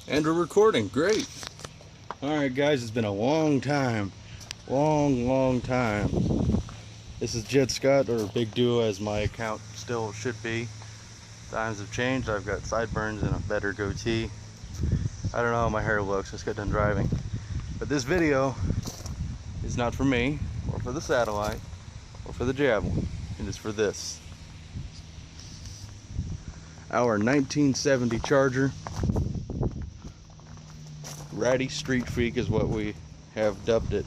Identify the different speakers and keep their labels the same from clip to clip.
Speaker 1: And we're recording. Great. Alright guys, it's been a long time. Long time. This is Jed Scott, or Big Duo as my account still should be. Times have changed. I've got sideburns and a better goatee. I don't know how my hair looks. I just got done driving. But this video is not for me, or for the satellite, or for the Javelin. It is for this. Our 1970 Charger. Ratty Street Freak is what we have dubbed it.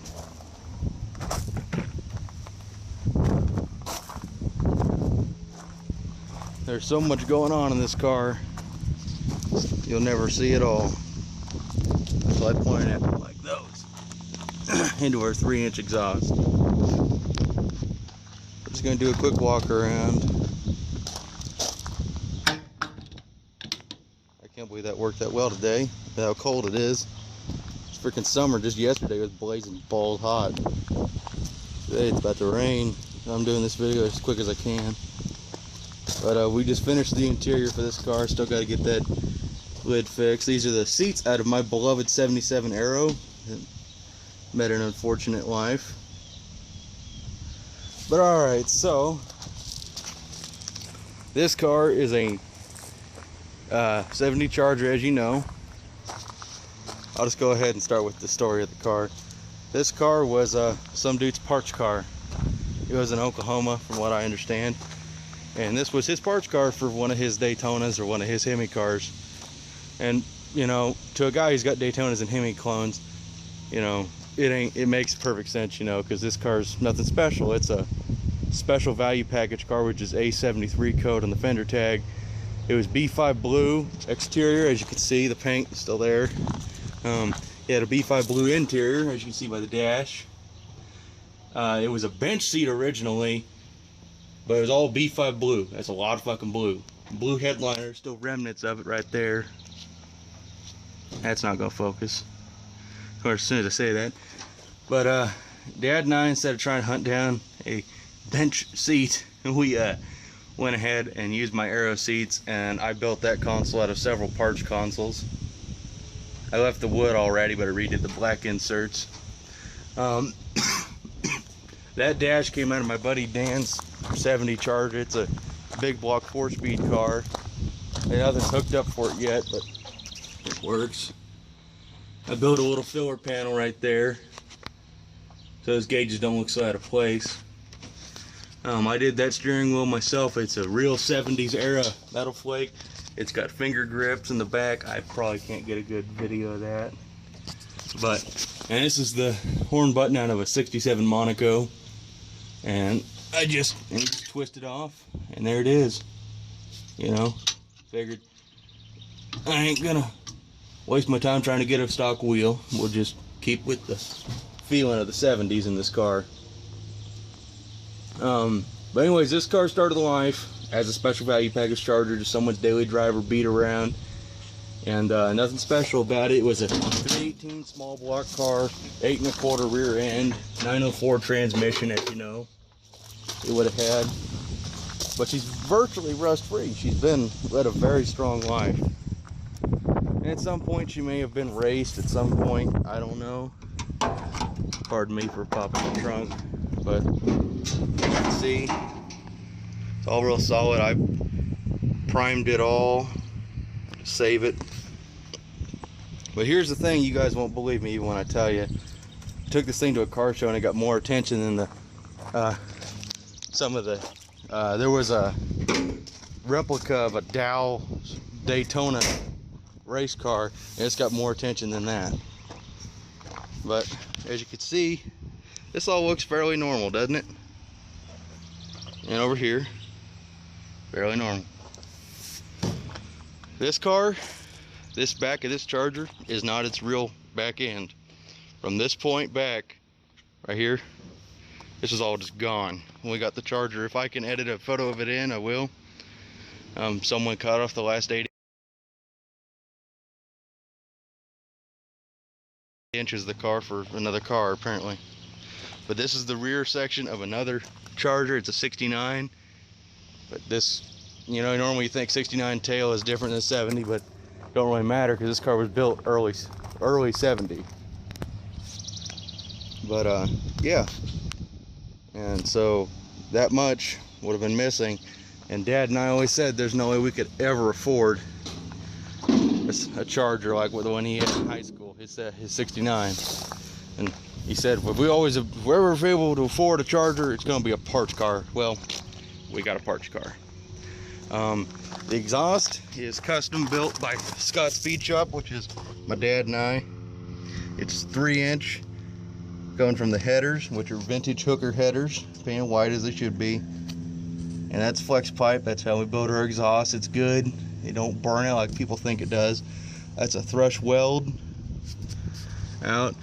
Speaker 1: There's so much going on in this car, you'll never see it all. So I point at it like those into our 3-inch exhaust. We're just going to do a quick walk around. I can't believe that worked that well today, how cold it is. It's freaking summer. Just yesterday it was blazing balls hot. Today it's about to rain. I'm doing this video as quick as I can. But we just finished the interior for this car. Still got to get that lid fixed. These are the seats out of my beloved 77 Aero. Met an unfortunate life. But alright, so this car is a 70 Charger, as you know. I'll just go ahead and start with the story of the car. This car was some dude's parts car. He was in Oklahoma, from what I understand. And this was his parts car for one of his Daytonas or one of his Hemi cars. And, you know, to a guy who's got Daytonas and Hemi clones, you know, it makes perfect sense, you know, because this car's nothing special. It's a special value package car, which is A73 code on the fender tag. It was B5 blue exterior, as you can see, the paint is still there. It had a B5 blue interior, as you can see by the dash. It was a bench seat originally, but it was all B5 blue. That's a lot of fucking blue. Blue headliner, still remnants of it right there. That's not gonna focus, of course, as soon as I say that. But Dad and I, instead of trying to hunt down a bench seat, we went ahead and used my Aero seats, and I built that console out of several parts consoles. I left the wood already, but I redid the black inserts. That dash came out of my buddy Dan's 70 Charger. It's a big block 4-speed car. Nothing's hooked up for it yet, but it works. I built a little filler panel right there, so those gauges don't look so out of place. I did that steering wheel myself. It's a real 70s era metal flake. It's got finger grips in the back. I probably can't get a good video of that. And this is the horn button out of a 67 Monaco. And I just twist it off, and there it is. You know, figured I ain't gonna waste my time trying to get a stock wheel. We'll just keep with the feeling of the 70s in this car. But anyways, this car started life as a special value package Charger, just someone's daily driver beat around, and nothing special about it. It was a 318 small block car, 8 1/4 rear end, 904 transmission, as you know it would have had. But she's virtually rust free. She's led a very strong life. And at some point she may have been raced at some point, I don't know. Pardon me for popping the trunk, but you can see it's all real solid. I primed it all to save it. But here's the thing, you guys won't believe me when I tell you. I took this thing to a car show and it got more attention than the there was a replica of a Dow Daytona race car, and it's got more attention than that. But as you can see, this all looks fairly normal, doesn't it? And over here, fairly normal. This car, this back of this Charger is not its real back end. From this point back, right here, this is all just gone. When we got the Charger, if I can edit a photo of it in, I will. Someone cut off the last 80 inches of the car for another car, apparently. But this is the rear section of another Charger. It's a 69. But this, you know, normally you think 69 tail is different than 70, but don't really matter because this car was built early 70. But yeah, and so that much would have been missing, and Dad and I always said there's no way we could ever afford a Charger like the one he had in high school, his 69. And he said, if we're ever able to afford a Charger, it's going to be a parts car. Well, we got a parts car. The exhaust is custom built by Scott Speed Shop, which is my dad and I. It's 3-inch, going from the headers, which are vintage hooker headers, painted white as they should be. And that's flex pipe. That's how we build our exhaust. It's good. It don't burn out like people think it does. That's a thrush weld out,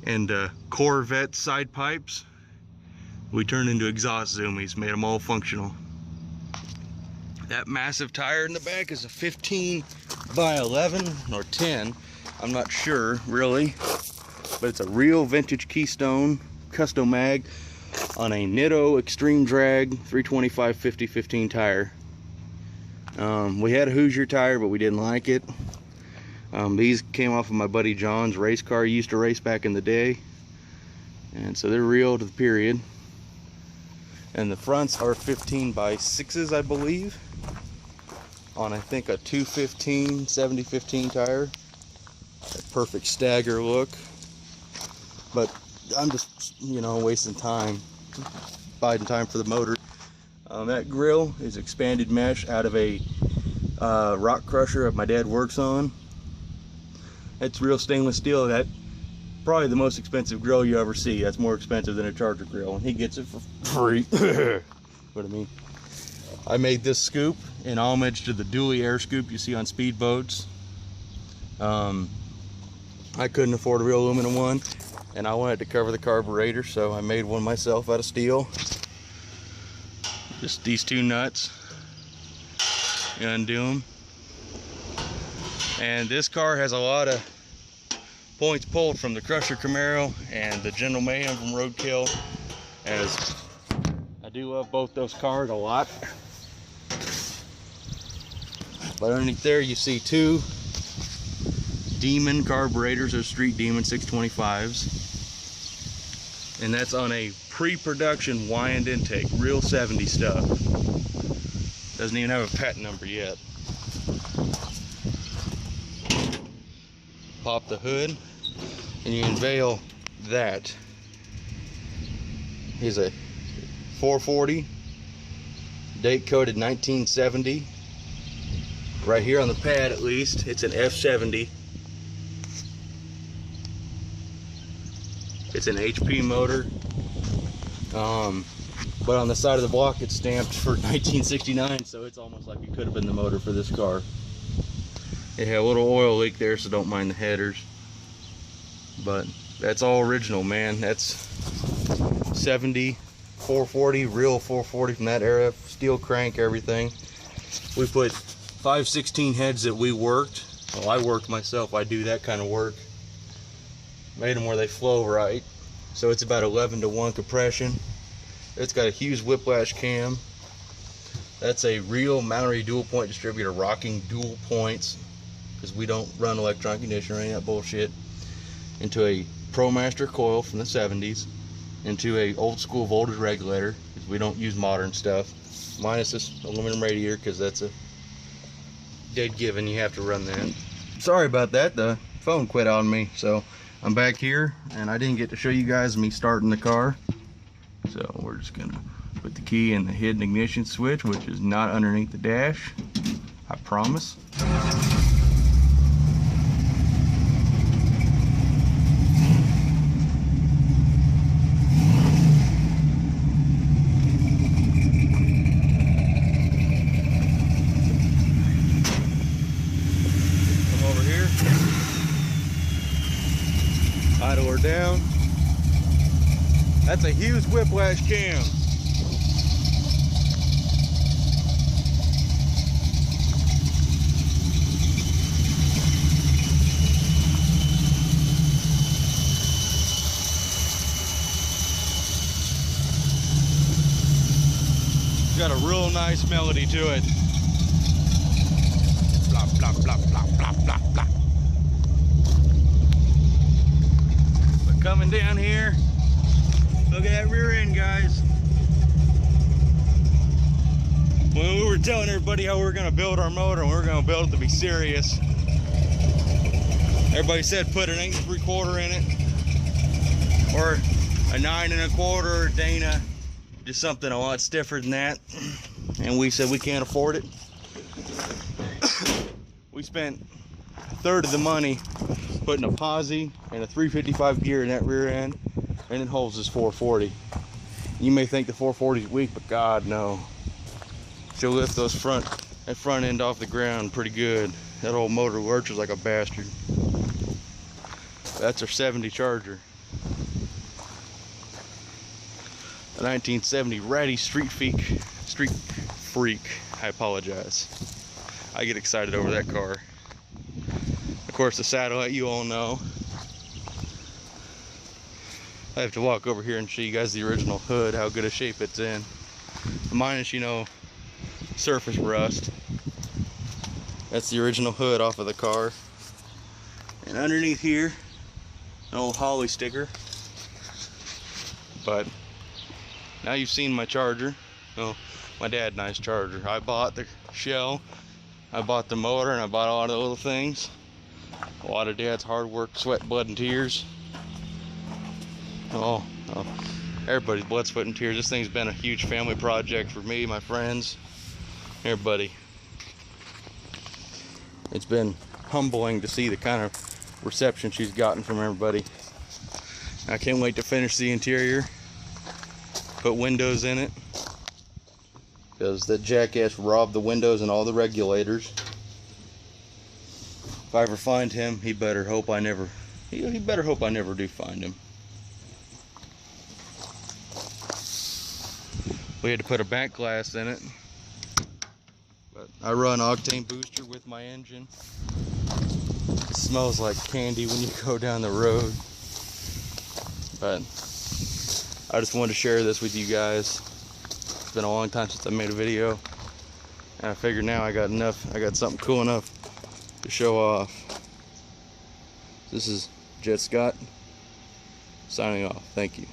Speaker 1: and Corvette side pipes we turned into exhaust zoomies, made them all functional. That massive tire in the back is a 15 by 11 or 10, I'm not sure really, but it's a real vintage Keystone custom mag on a Nitto Extreme Drag 325 50/15 tire. We had a Hoosier tire, but we didn't like it. These came off of my buddy John's race car he used to race back in the day, and so they're real to the period. And the fronts are 15 by 6s, I believe, on I think a 215 70/15 tire. A perfect stagger look, but I'm just, you know, wasting time, biding time for the motor. That grill is expanded mesh out of a rock crusher that my dad works on. It's real stainless steel. That probably the most expensive grill you ever see. That's more expensive than a Charger grill, and he gets it for free. What I mean, I made this scoop in homage to the dually air scoop you see on speedboats. I couldn't afford a real aluminum one, and I wanted to cover the carburetor, so I made one myself out of steel. Just these two nuts, you undo them. And this car has a lot of points pulled from the Crusher Camaro and the General Mayhem from Roadkill, as I do love both those cars a lot. But underneath there you see two Demon carburetors, or Street Demon 625s, and that's on a pre-production Wyand intake, real 70 stuff. Doesn't even have a patent number yet. Pop the hood and you unveil that. Here's a 440, date coded 1970. Right here on the pad, at least, it's an F70. It's an HP motor, but on the side of the block it's stamped for 1969, so it's almost like it could have been the motor for this car. It had a little oil leak there, so don't mind the headers, but that's all original, man. That's 70 440, real 440 from that era, steel crank, everything. We put 5/16 heads that we worked. Well, I worked myself. I do that kind of work. Made them where they flow right, so it's about 11-to-1 compression. It's got a Hughes whiplash cam. That's a real Mountain dual point distributor, rocking dual points, because we don't run electronic ignition or any of that bullshit, into a ProMaster coil from the 70s, into a old school voltage regulator, because we don't use modern stuff, minus this aluminum radiator, because that's a dead given, you have to run that. Sorry about that, the phone quit on me, so I'm back here, and I didn't get to show you guys me starting the car. So we're just gonna put the key in the hidden ignition switch, which is not underneath the dash, I promise. Come over here. Idle her down. That's a Hughes whiplash cam. Got a real nice melody to it. Flop, blah, blah, blah, blah, blah, blah. But coming down here, look at that rear end, guys. When we were telling everybody how we were going to build our motor and we were going to build it to be serious, everybody said put an 8 3/4 in it, or a 9 1/4 Dana, just something a lot stiffer than that. And we said we can't afford it. We spent a third of the money putting a posi and a 355 gear in that rear end, and it holds this 440. You may think the 440 is weak, but God, no. She'll lift that front end off the ground pretty good. That old motor lurches like a bastard. That's our 70 Charger. A 1970 ratty street freak. I apologize. I get excited over that car. Of course, the Satellite, you all know. I have to walk over here and show you guys the original hood, how good a shape it's in. Minus, you know, surface rust. That's the original hood off of the car. And underneath here, an old Holley sticker. But now you've seen my Charger. Oh, my dad and I's Charger. I bought the shell, I bought the motor, and I bought all the little things. A lot of Dad's hard work, sweat, blood, and tears. Oh, everybody's blood, sweat, and tears. This thing's been a huge family project for me, my friends, everybody. It's been humbling to see the kind of reception she's gotten from everybody. I can't wait to finish the interior, put windows in it, because that jackass robbed the windows and all the regulators. If I ever find him, he better hope I never do find him. We had to put a back glass in it, but I run octane booster with my engine. It smells like candy when you go down the road. But I just wanted to share this with you guys. It's been a long time since I made a video, and I figured now I got something cool enough to show off. This is Jet Scott signing off. Thank you.